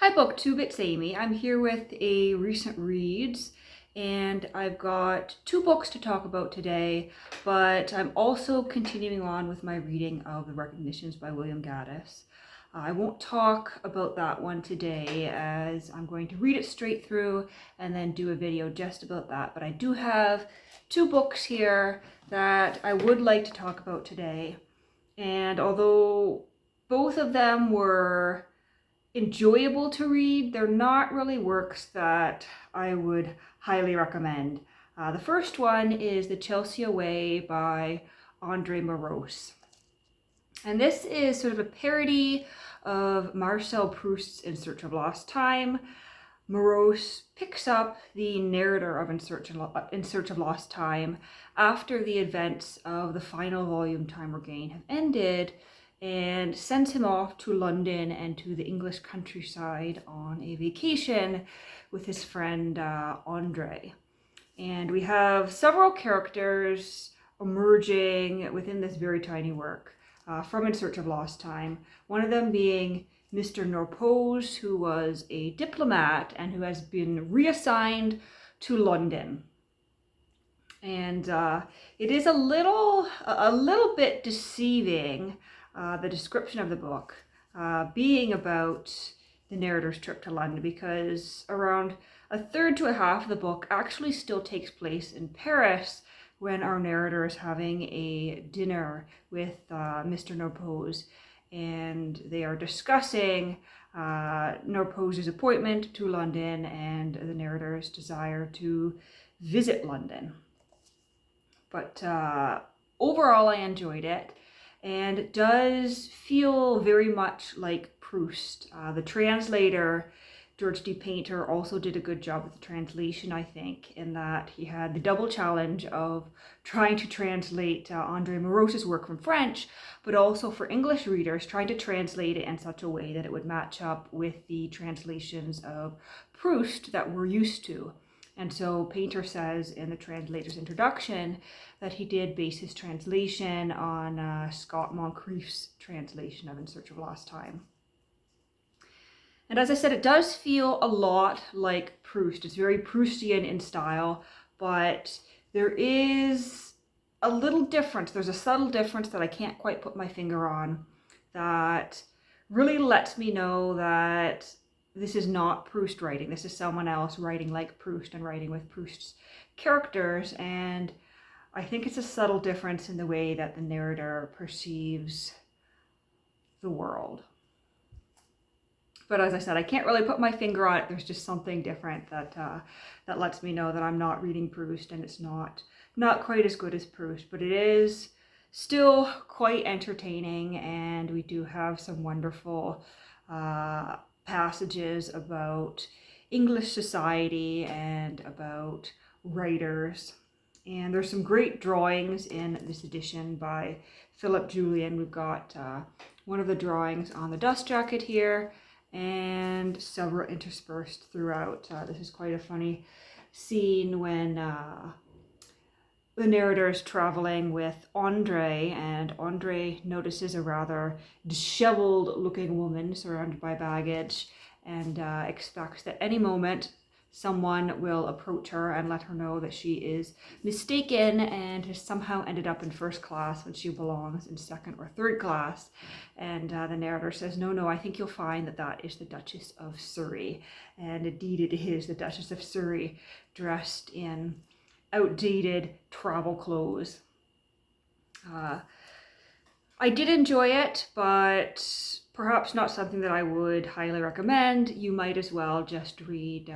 Hi BookTube, it's Amy. I'm here with a recent reads and I've got two books to talk about today, but I'm also continuing on with my reading of The Recognitions by William Gaddis. I won't talk about that one today as I'm going to read it straight through and then do a video just about that, but I do have two books here that I would like to talk about today. And although both of them were enjoyable to read, they're not really works that I would highly recommend. The first one is The Chelsea Away by Andre Moroz. And this is sort of a parody of Marcel Proust's In Search of Lost Time. Moroz picks up the narrator of In Search of Lost Time after the events of the final volume, Time Regained, have ended, and sends him off to London and to the English countryside on a vacation with his friend Andre. And we have several characters emerging within this very tiny work from In Search of Lost Time. One of them being Mr. Norpose, who was a diplomat and who has been reassigned to London. And it is a little bit deceiving, the description of the book being about the narrator's trip to London, because around a third to a half of the book actually still takes place in Paris when our narrator is having a dinner with Mr. Norpose, and they are discussing Norpose's appointment to London and the narrator's desire to visit London. But overall, I enjoyed it, and it does feel very much like Proust. The translator, George D. Painter, also did a good job with the translation, I think, in that he had the double challenge of trying to translate Andre Moroz's work from French, but also for English readers, trying to translate it in such a way that it would match up with the translations of Proust that we're used to. And so Painter says in the translator's introduction that he did base his translation on Scott Moncrief's translation of In Search of Lost Time. And as I said, it does feel a lot like Proust. It's very Proustian in style, but there is a little difference. There's a subtle difference that I can't quite put my finger on that really lets me know that this is not Proust writing. This is someone else writing like Proust and writing with Proust's characters. And I think it's a subtle difference in the way that the narrator perceives the world. But as I said, I can't really put my finger on it. There's just something different that that lets me know that I'm not reading Proust, and it's not quite as good as Proust, but it is still quite entertaining, and we do have some wonderful passages about English society and about writers. And there's some great drawings in this edition by Philip Julian. We've got one of the drawings on the dust jacket here, and several interspersed throughout. This is quite a funny scene when the narrator is traveling with Andre, and Andre notices a rather disheveled looking woman surrounded by baggage, and expects that any moment someone will approach her and let her know that she is mistaken and has somehow ended up in first class when she belongs in second or third class. And the narrator says, no, I think you'll find that that is the Duchess of Surrey. And indeed it is the Duchess of Surrey, dressed in outdated travel clothes. I did enjoy it, but perhaps not something that I would highly recommend. You might as well just read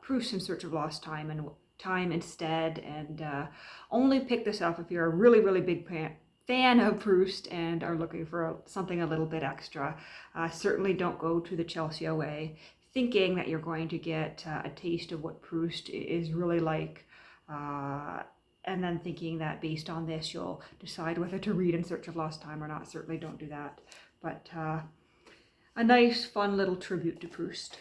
Proust In Search of Lost Time instead, and only pick this up if you're a really big fan of Proust and are looking for something a little bit extra. Certainly don't go to The Chelsea Away thinking that you're going to get a taste of what Proust is really like, and then thinking that based on this you'll decide whether to read In Search of Lost Time or not. Certainly don't do that. But a nice, fun little tribute to Proust.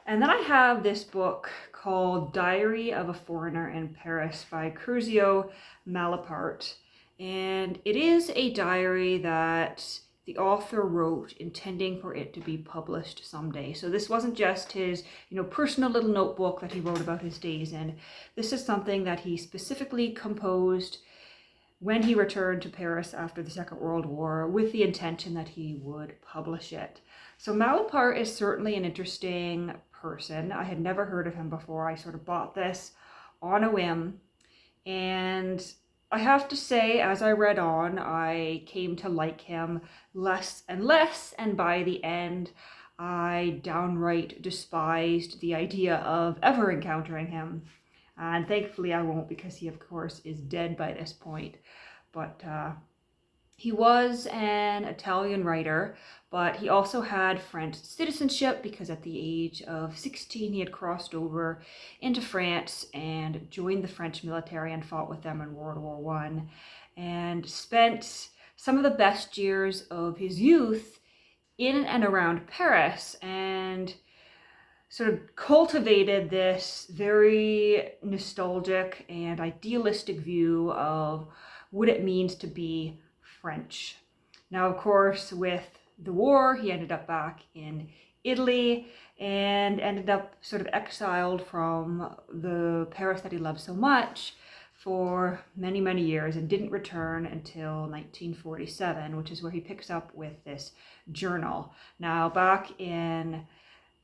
And then I have this book called Diary of a Foreigner in Paris by Curzio Malaparte. And it is a diary that the author wrote intending for it to be published someday. So this wasn't just his, personal little notebook that he wrote about his days in. This is something that he specifically composed when he returned to Paris after the Second World War with the intention that he would publish it. So Malapart is certainly an interesting person. I had never heard of him before. I sort of bought this on a whim, and I have to say, as I read on, I came to like him less and less, and by the end, I downright despised the idea of ever encountering him. And thankfully I won't, because he, of course, is dead by this point. But he was an Italian writer, but he also had French citizenship, because at the age of 16 he had crossed over into France and joined the French military and fought with them in World War I, and spent some of the best years of his youth in and around Paris, and sort of cultivated this very nostalgic and idealistic view of what it means to be French. Now, of course, with the war, he ended up back in Italy and ended up sort of exiled from the Paris that he loved so much for many, many years, and didn't return until 1947, which is where he picks up with this journal. Now, back in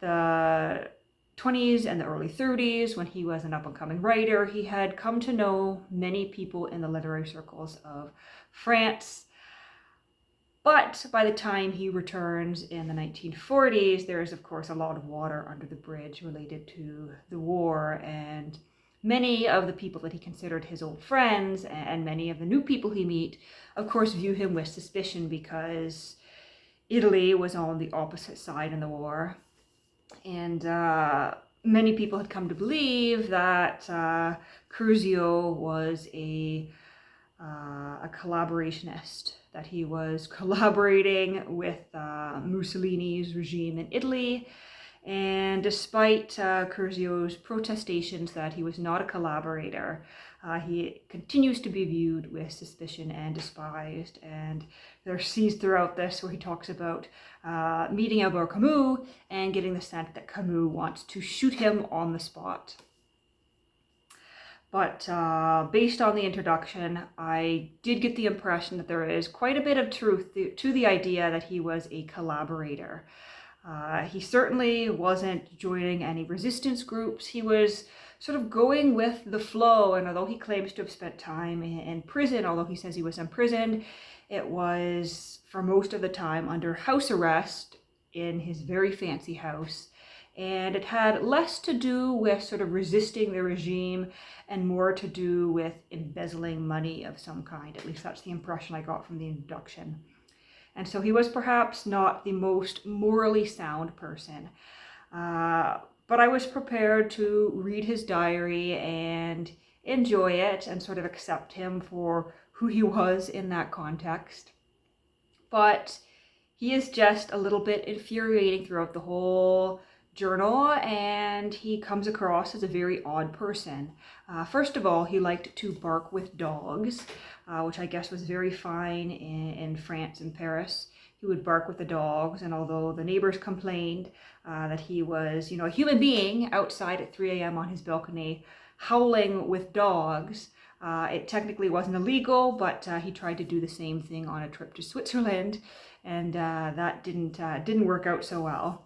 the 20s and the early 30s, when he was an up-and-coming writer, he had come to know many people in the literary circles of France. But by the time he returns in the 1940s, there is, of course, a lot of water under the bridge related to the war, and many of the people that he considered his old friends and many of the new people he meet, of course, view him with suspicion, because Italy was on the opposite side in the war. And many people had come to believe that Curzio was a collaborationist, that he was collaborating with Mussolini's regime in Italy. And despite Curzio's protestations that he was not a collaborator, he continues to be viewed with suspicion and despised. And there are scenes throughout this where he talks about meeting Albert Camus and getting the sense that Camus wants to shoot him on the spot. But based on the introduction, I did get the impression that there is quite a bit of truth to the idea that he was a collaborator. He certainly wasn't joining any resistance groups. He was sort of going with the flow, and although he claims to have spent time in prison, although he says he was imprisoned, it was for most of the time under house arrest in his very fancy house. And it had less to do with sort of resisting the regime and more to do with embezzling money of some kind. At least that's the impression I got from the introduction. And so he was perhaps not the most morally sound person. But I was prepared to read his diary and enjoy it and sort of accept him for who he was in that context. But he is just a little bit infuriating throughout the whole journal, and he comes across as a very odd person. First of all, he liked to bark with dogs, which I guess was very fine in France and Paris. He would bark with the dogs, and although the neighbors complained that he was, a human being outside at 3 a.m. on his balcony howling with dogs, it technically wasn't illegal, but he tried to do the same thing on a trip to Switzerland, and that didn't work out so well.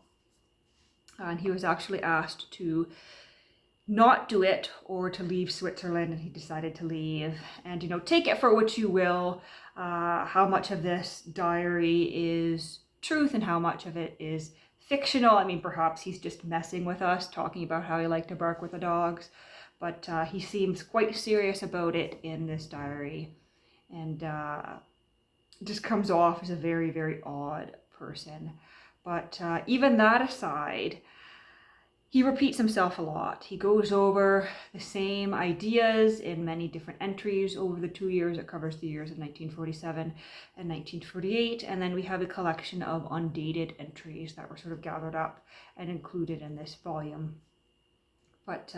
And he was actually asked to not do it or to leave Switzerland, and he decided to leave. And, take it for what you will, how much of this diary is truth and how much of it is fictional. I mean, perhaps he's just messing with us, talking about how he liked to bark with the dogs, but he seems quite serious about it in this diary, and just comes off as a very, very odd person. But even that aside, he repeats himself a lot. He goes over the same ideas in many different entries over the 2 years. It covers the years of 1947 and 1948. And then we have a collection of undated entries that were sort of gathered up and included in this volume. But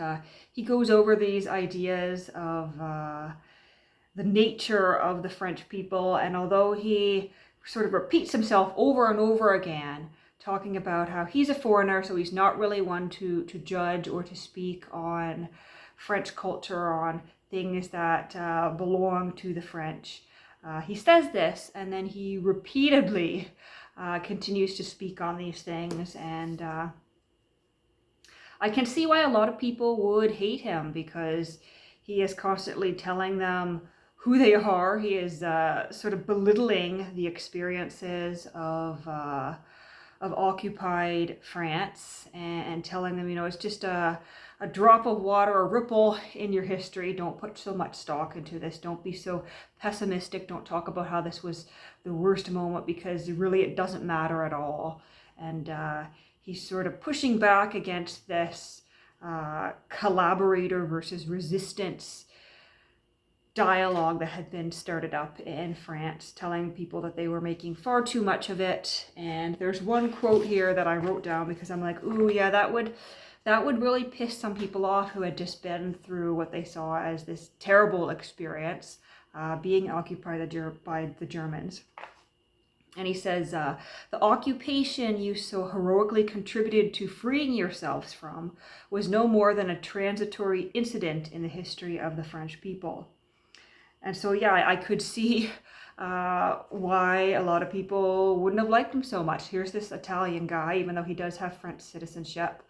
he goes over these ideas of the nature of the French people. And although he sort of repeats himself over and over again, talking about how he's a foreigner, so he's not really one to judge or to speak on French culture or on things that belong to the French. He says this, and then he repeatedly continues to speak on these things, and I can see why a lot of people would hate him, because he is constantly telling them who they are. He is sort of belittling the experiences of occupied France, and telling them, it's just a drop of water, a ripple in your history. Don't put so much stock into this. Don't be so pessimistic. Don't talk about how this was the worst moment, because really it doesn't matter at all. And he's sort of pushing back against this collaborator versus resistance dialogue that had been started up in France, telling people that they were making far too much of it. And there's one quote here that I wrote down, because I'm like, ooh, yeah, that would really piss some people off who had just been through what they saw as this terrible experience, being occupied by the Germans. And he says, the occupation you so heroically contributed to freeing yourselves from was no more than a transitory incident in the history of the French people. And so, yeah, I could see why a lot of people wouldn't have liked him so much. Here's this Italian guy, even though he does have French citizenship,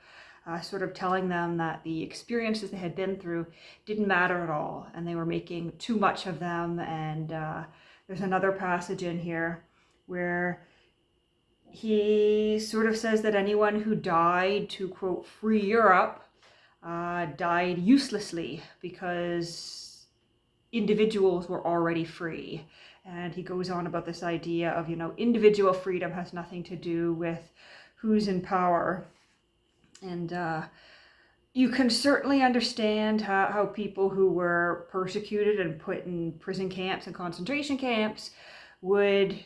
sort of telling them that the experiences they had been through didn't matter at all, and they were making too much of them. And there's another passage in here where he sort of says that anyone who died to, quote, free Europe died uselessly, because individuals were already free. And he goes on about this idea of, individual freedom has nothing to do with who's in power. And you can certainly understand how people who were persecuted and put in prison camps and concentration camps would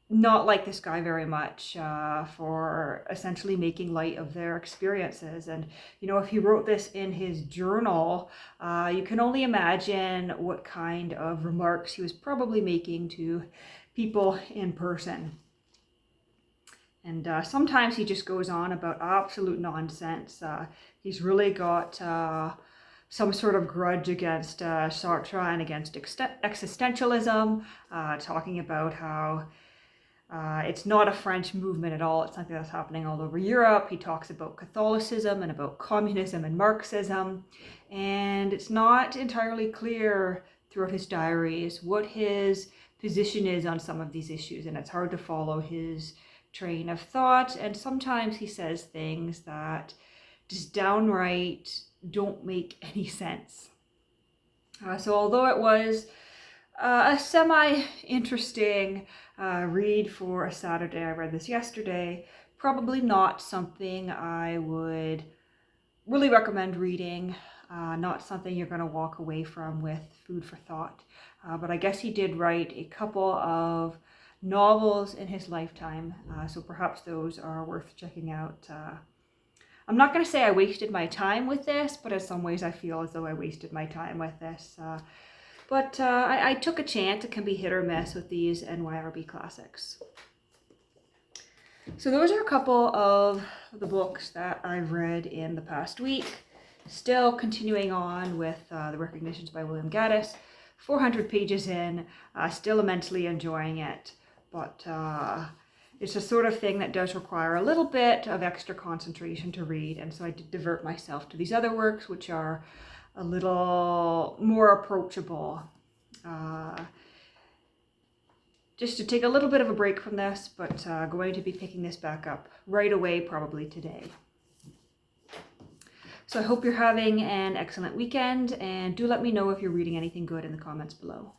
not like this guy very much for essentially making light of their experiences. And, if he wrote this in his journal, you can only imagine what kind of remarks he was probably making to people in person. And sometimes he just goes on about absolute nonsense. He's really got some sort of grudge against Sartre and against existentialism, talking about how it's not a French movement at all. It's something that's happening all over Europe. He talks about Catholicism and about communism and Marxism. And it's not entirely clear throughout his diaries what his position is on some of these issues. And it's hard to follow his train of thought. And sometimes he says things that just downright don't make any sense. So although it was a semi-interesting read for a Saturday, I read this yesterday, probably not something I would really recommend reading, not something you're going to walk away from with food for thought. But I guess he did write a couple of novels in his lifetime, so perhaps those are worth checking out. I'm not going to say I wasted my time with this, but in some ways I feel as though I wasted my time with this. But I took a chance. It can be hit or miss with these NYRB classics. So those are a couple of the books that I've read in the past week. Still continuing on with the Recognitions by William Gaddis. 400 pages in, still immensely enjoying it. But it's the sort of thing that does require a little bit of extra concentration to read. And so I did divert myself to these other works, which are a little more approachable. Just to take a little bit of a break from this, but going to be picking this back up right away, probably today. So I hope you're having an excellent weekend, and do let me know if you're reading anything good in the comments below.